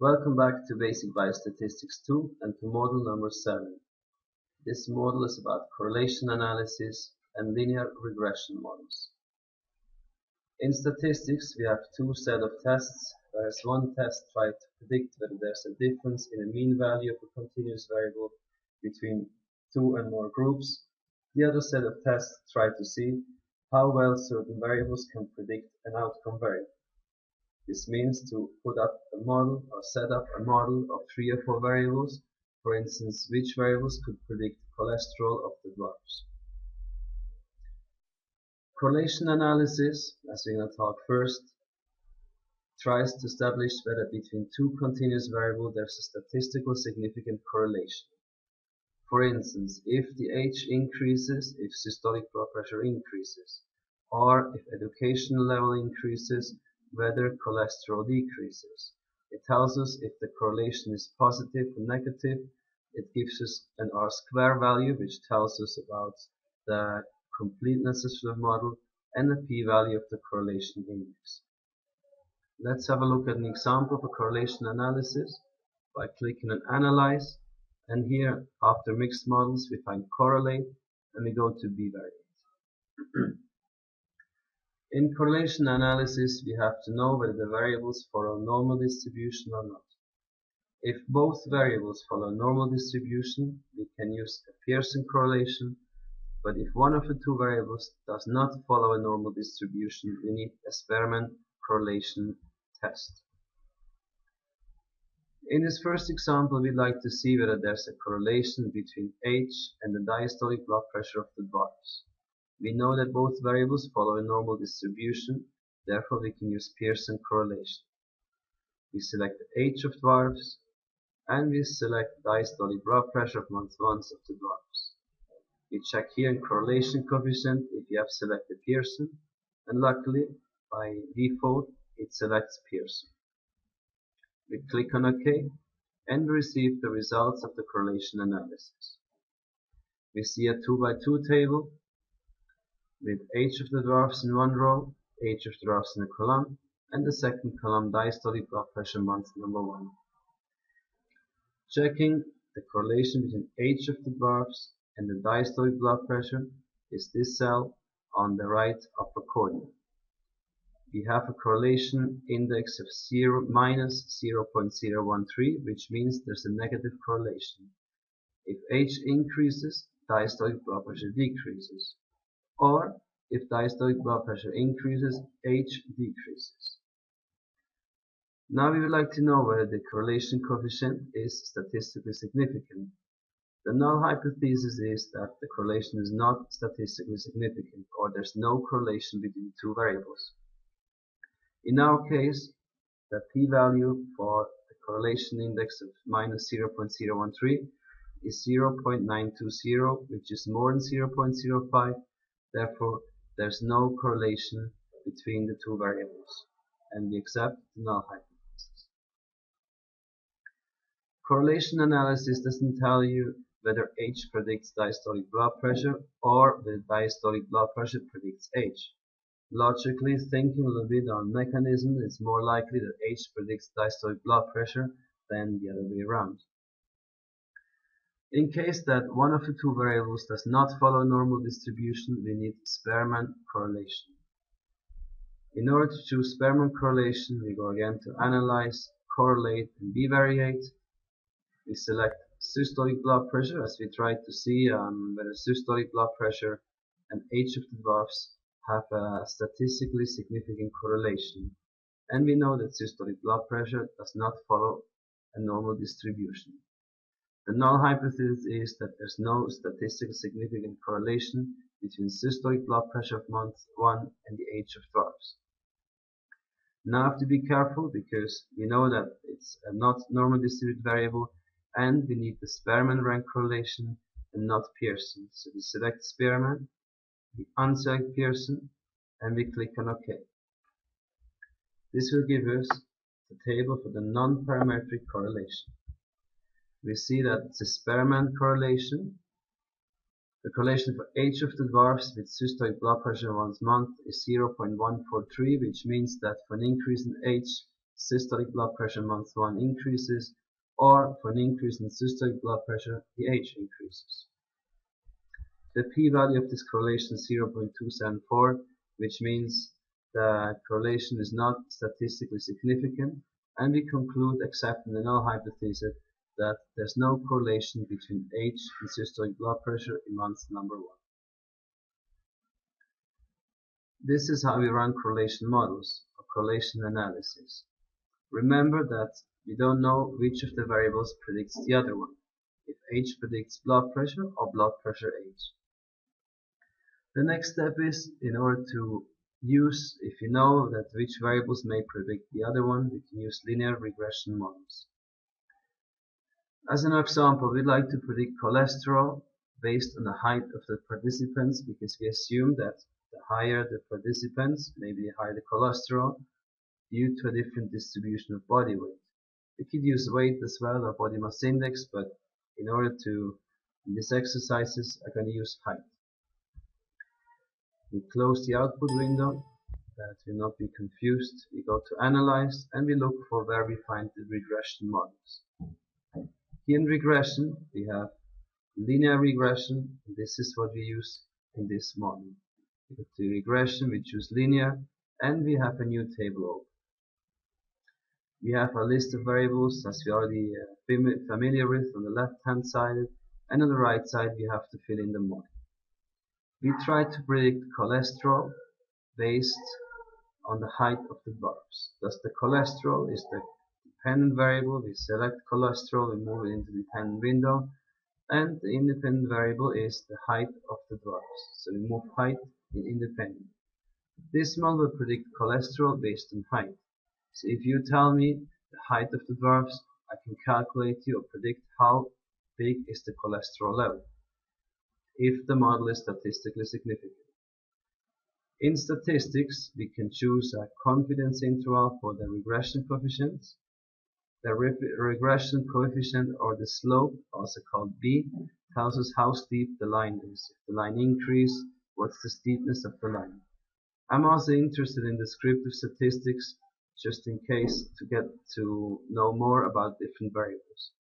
Welcome back to Basic Biostatistics 2 and to model number 7. This model is about correlation analysis and linear regression models. In statistics, we have two sets of tests, whereas one test tries to predict whether there's a difference in the mean value of a continuous variable between two and more groups. The other set of tests try to see how well certain variables can predict an outcome variable. This means to put up a model or set up a model of 3 or 4 variables, for instance, which variables could predict cholesterol of the dwarfs. Correlation analysis, as we're going to talk first, tries to establish whether between two continuous variables there's a statistical significant correlation. For instance, if the age increases, if systolic blood pressure increases, or if education level increases, whether cholesterol decreases. It tells us if the correlation is positive or negative. It gives us an R-square value, which tells us about the completeness of the model, and the p-value of the correlation index. Let's have a look at an example of a correlation analysis by clicking on Analyze, and here, after mixed models, we find Correlate, and we go to BBII. In correlation analysis, we have to know whether the variables follow normal distribution or not. If both variables follow normal distribution, we can use a Pearson correlation, but if one of the two variables does not follow a normal distribution, we need a Spearman correlation test. In this first example, we'd like to see whether there's a correlation between age and the diastolic blood pressure of the dwarfs. We know that both variables follow a normal distribution, therefore we can use Pearson correlation. We select the age of dwarfs, and we select diastolic blood pressure of month 1 of the dwarfs. We check here in correlation coefficient if you have selected Pearson, and luckily, by default, it selects Pearson. We click on OK, and receive the results of the correlation analysis. We see a 2x2 table, with age of the dwarfs in one row, age of the dwarfs in a column, and the second column diastolic blood pressure month number 1. Checking the correlation between age of the dwarfs and the diastolic blood pressure is this cell on the right upper corner. We have a correlation index of minus 0.013, which means there's a negative correlation. If age increases, diastolic blood pressure decreases. Or, if diastolic blood pressure increases, age decreases. Now we would like to know whether the correlation coefficient is statistically significant. The null hypothesis is that the correlation is not statistically significant, or there's no correlation between two variables. In our case, the p-value for the correlation index of minus 0.013 is 0.920, which is more than 0.05. Therefore, there's no correlation between the two variables, and we accept the null hypothesis. Correlation analysis doesn't tell you whether age predicts diastolic blood pressure or whether diastolic blood pressure predicts age. Logically thinking a little bit on mechanism, it's more likely that age predicts diastolic blood pressure than the other way around. In case that one of the two variables does not follow normal distribution, we need Spearman correlation. In order to choose Spearman correlation, we go again to Analyze, Correlate, and Bivariate. We select systolic blood pressure, as we tried to see whether systolic blood pressure and age of the dwarfs have a statistically significant correlation. And we know that systolic blood pressure does not follow a normal distribution. The null hypothesis is that there's no statistically significant correlation between systolic blood pressure of month 1 and the age of dwarfs. Now I have to be careful because we know that it's a not normal distributed variable, and we need the Spearman rank correlation and not Pearson. So we select Spearman, we unselect Pearson, and we click on OK. This will give us the table for the non-parametric correlation. We see that the Spearman correlation, the correlation for age of the dwarfs with systolic blood pressure once a month is 0.143, which means that for an increase in age, systolic blood pressure month 1 increases, or for an increase in systolic blood pressure, the age increases. The p-value of this correlation is 0.274, which means the correlation is not statistically significant, and we conclude, accepting the null hypothesis, that there's no correlation between age and systolic blood pressure in month number 1. This is how we run correlation models, or correlation analysis. Remember that we don't know which of the variables predicts the other one, if age predicts blood pressure or blood pressure age. The next step is, in order to use, if you know that which variables may predict the other one, we can use linear regression models. As an example, we'd like to predict cholesterol based on the height of the participants, because we assume that the higher the participants, maybe the higher the cholesterol, due to a different distribution of body weight. We could use weight as well, or body mass index, but in order to, in these exercises, I'm going to use height. We close the output window, that will not be confused. We go to Analyze, and we look for where we find the regression models. Here in regression, we have linear regression, and this is what we use in this model. We go to regression, we choose linear, and we have a new table open. We have a list of variables, as we already familiar with, on the left hand side, and on the right side we have to fill in the model. We try to predict cholesterol based on the height of the dwarfs. Thus the cholesterol is the dependent variable. We select cholesterol, we move it into the dependent window, and the independent variable is the height of the dwarfs. So we move height in independent. This model will predict cholesterol based on height. So if you tell me the height of the dwarfs, I can calculate you or predict how big is the cholesterol level, if the model is statistically significant. In statistics, we can choose a confidence interval for the regression coefficients. The regression coefficient, or the slope, also called B, tells us how steep the line is. If the line increases, what's the steepness of the line? I'm also interested in descriptive statistics, just in case, to get to know more about different variables.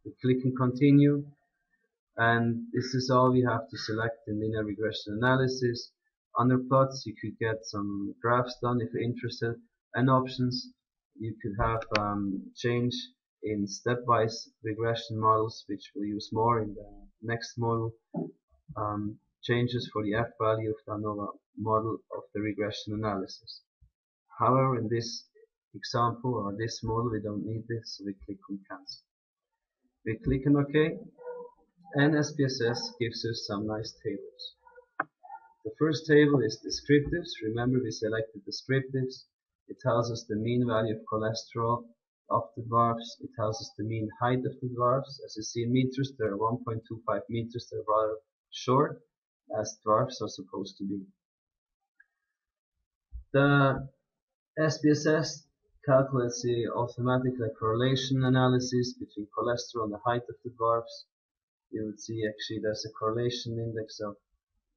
We click on Continue, and this is all we have to select in linear regression analysis. Under plots, you could get some graphs done if you're interested, and options. You could have change in stepwise regression models, which we'll use more in the next model. Changes for the f-value of the ANOVA model of the regression analysis. However, in this example or this model, we don't need this, so we click on Cancel. We click on OK, and SPSS gives us some nice tables. The first table is descriptives. Remember, we selected descriptives. It tells us the mean value of cholesterol of the dwarfs. It tells us the mean height of the dwarfs. As you see in meters, they're 1.25 meters. They're rather short, as dwarfs are supposed to be. The SPSS calculates the automatic correlation analysis between cholesterol and the height of the dwarfs. You would see actually there's a correlation index of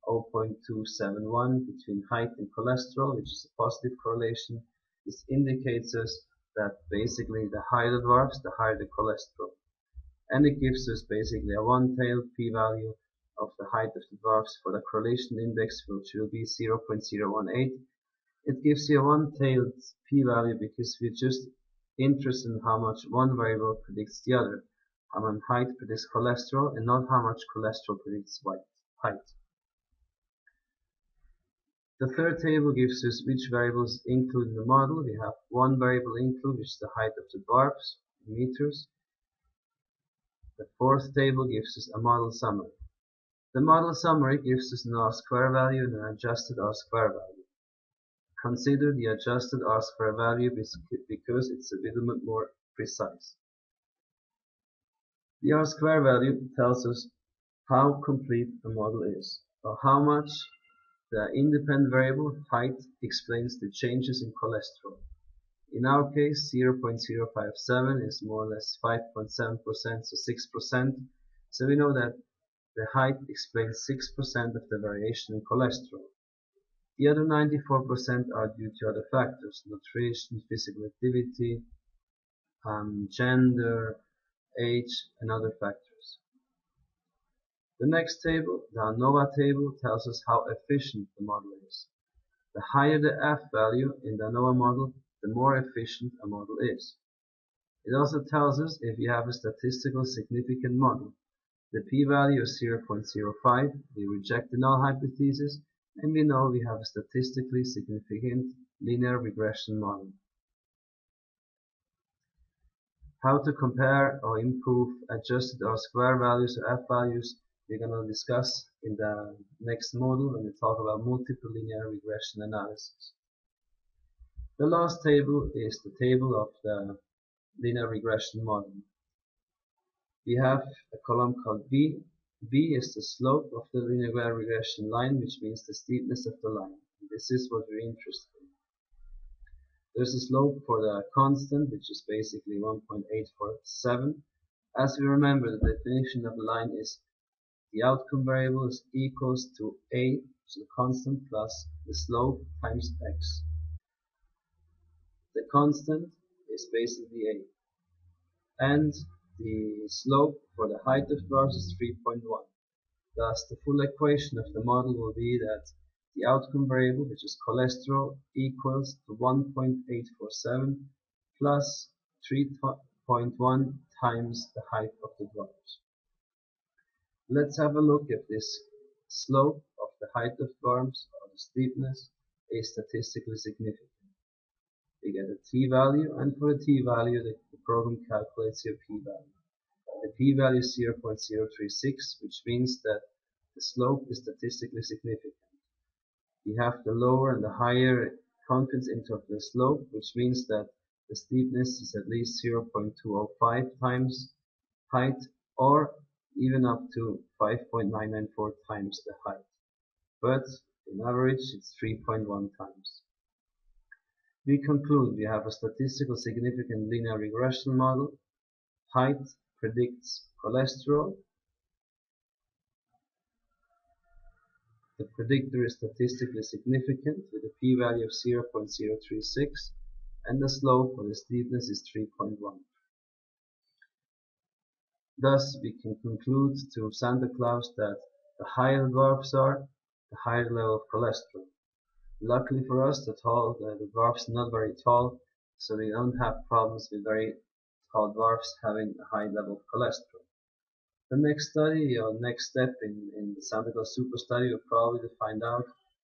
0.271 between height and cholesterol, which is a positive correlation. This indicates us that basically the higher the dwarfs, the higher the cholesterol. And it gives us basically a one-tailed p-value of the height of the dwarfs for the correlation index, which will be 0.018. It gives you a one-tailed p-value because we're just interested in how much one variable predicts the other. How much height predicts cholesterol, and not how much cholesterol predicts height. The third table gives us which variables include in the model. We have one variable include, which is the height of the dwarfs in meters. The fourth table gives us a model summary. The model summary gives us an R-square value and an adjusted R-square value. Consider the adjusted R-square value because it's a little bit more precise. The R-square value tells us how complete the model is, or how much the independent variable height explains the changes in cholesterol. In our case, 0.057 is more or less 5.7%, so 6%. So we know that the height explains 6% of the variation in cholesterol. The other 94% are due to other factors: nutrition, physical activity, gender, age, and other factors. The next table, the ANOVA table, tells us how efficient the model is. The higher the F value in the ANOVA model, the more efficient a model is. It also tells us if you have a statistical significant model. The p-value is 0.05, we reject the null hypothesis, and we know we have a statistically significant linear regression model. How to compare or improve adjusted R-square values or F values, we're going to discuss in the next module when we talk about multiple linear regression analysis. The last table is the table of the linear regression model. We have a column called B. B is the slope of the linear regression line, which means the steepness of the line. This is what we're interested in. There's a slope for the constant, which is basically 1.847. As we remember, the definition of the line is the outcome variable is equals to a, so the constant, plus the slope times x. The constant is basically a, and the slope for the height of bars is 3.1. Thus, the full equation of the model will be that the outcome variable, which is cholesterol, equals to 1.847 plus 3.1 times the height of the dwarfs. Let's have a look at this slope of the height of dwarfs, or the steepness, is statistically significant. We get a t-value, and for the t-value, the program calculates your p-value. The p-value is 0.036, which means that the slope is statistically significant. We have the lower and the higher confidence interval of the slope, which means that the steepness is at least 0.205 times height, or even up to 5.994 times the height. But in average, it's 3.1 times. We conclude we have a statistical significant linear regression model. Height predicts cholesterol. The predictor is statistically significant with a p-value of 0.036, and the slope or the steepness is 3.1. Thus, we can conclude to Santa Claus that the higher the dwarfs are, the higher the level of cholesterol. Luckily for us, the dwarfs are not very tall, so we don't have problems with very tall dwarfs having a high level of cholesterol. The next study, or next step in the Santa Claus super study, will probably to find out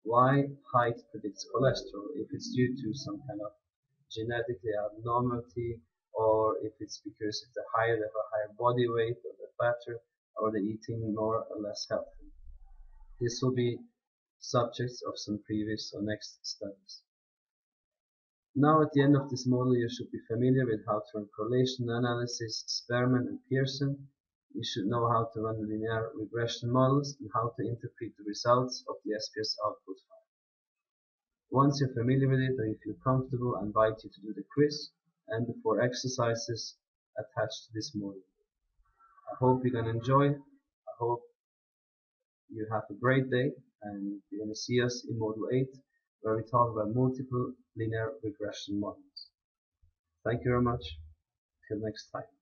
why height predicts cholesterol, if it's due to some kind of genetically abnormality, or if it's because if the higher they have a higher body weight, or the fatter, or they're eating more or less healthy. This will be subjects of some previous or next studies. Now at the end of this model, you should be familiar with how to run correlation analysis, Spearman and Pearson. You should know how to run linear regression models and how to interpret the results of the SPS output file. Once you're familiar with it and you feel comfortable, I invite you to do the quiz and the 4 exercises attached to this module. I hope you're going to enjoy. I hope you have a great day, and you're going to see us in Module 8, where we talk about multiple linear regression models. Thank you very much. Till next time.